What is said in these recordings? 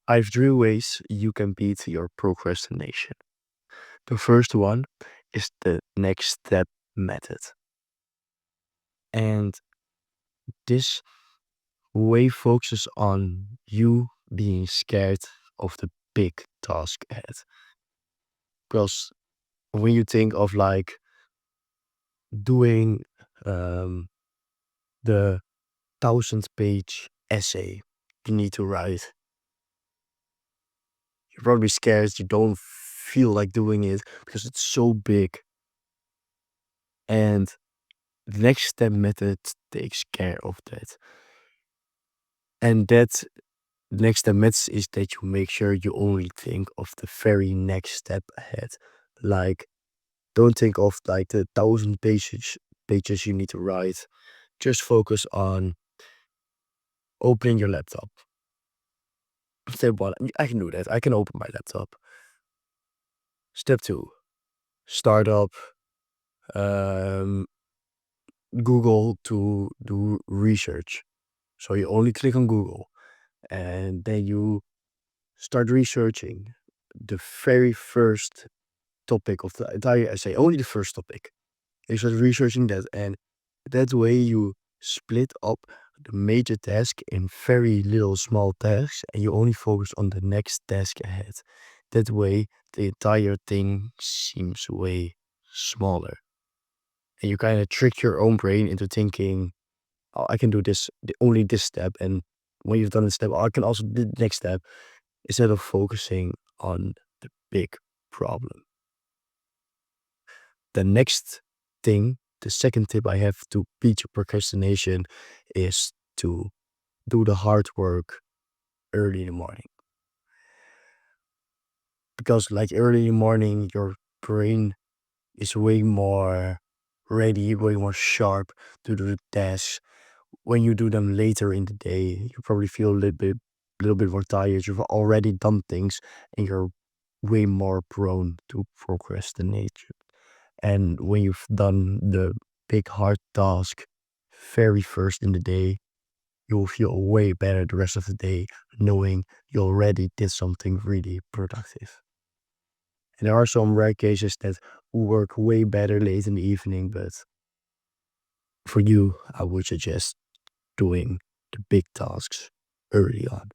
I have 3 ways you can beat your procrastination. The first one is the next step method. And this way focuses on you being scared of the big task ahead. Because when you think of like doing um, the 1,000-page essay you need to write, you're probably scared. You don't feel like doing it because it's so big. And the next step method takes care of that. And that next step method is that you make sure you only think of the very next step ahead. Like, don't think of like the 1,000 pages you need to write. Just focus on opening your laptop. Step one, I can do that. I can open my laptop. Step two, start up um, Google to do research. So you only click on Google and then you start researching the very first topic of the entire essay, only the first topic. You start researching that, and that way you split up the major task in very little small tasks, and you only focus on the next task ahead. That way, the entire thing seems way smaller. And you kind of trick your own brain into thinking, oh, I can do this, only this step. And when you've done the step, oh, I can also do the next step, instead of focusing on the big problem. The next thing, the second tip I have to beat your procrastination is to do the hard work early in the morning. Because like early in the morning, your brain is way more ready, way more sharp to do the tasks. When you do them later in the day, you probably feel a little bit more tired. You've already done things and you're way more prone to procrastination. And when you've done the big hard task very first in the day, you will feel way better the rest of the day, knowing you already did something really productive. And there are some rare cases that work way better late in the evening, but for you, I would suggest doing the big tasks early on.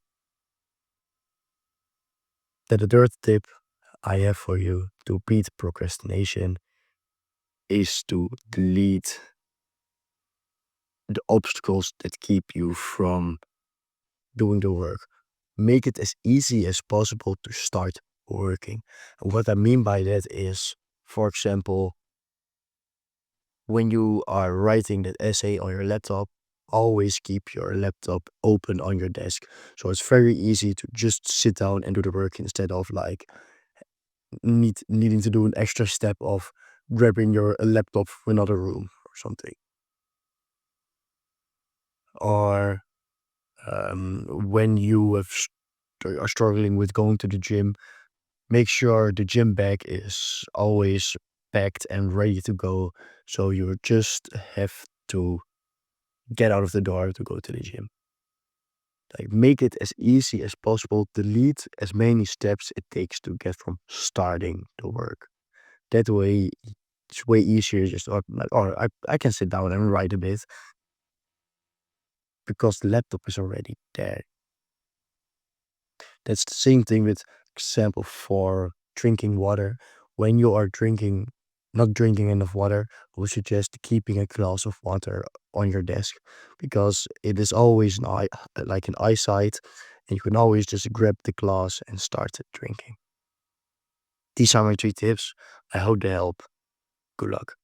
Then the third tip I have for you to beat procrastination is to delete the obstacles that keep you from doing the work. Make it as easy as possible to start working. And what I mean by that is, for example, when you are writing that essay on your laptop, always keep your laptop open on your desk. So it's very easy to just sit down and do the work instead of like needing to do an extra step of grabbing your laptop from another room or something. Or when you are struggling with going to the gym, make sure the gym bag is always packed and ready to go. So you just have to get out of the door to go to the gym. Like, make it as easy as possible. Delete as many steps it takes to get from starting the work. That way, it's way easier. Just I can sit down and write a bit because the laptop is already there. That's the same thing with example for drinking water. When you are not drinking enough water, I would suggest keeping a glass of water on your desk because it is always like an eyesight, and you can always just grab the glass and start drinking. These are my 3 tips. I hope they help. Good luck.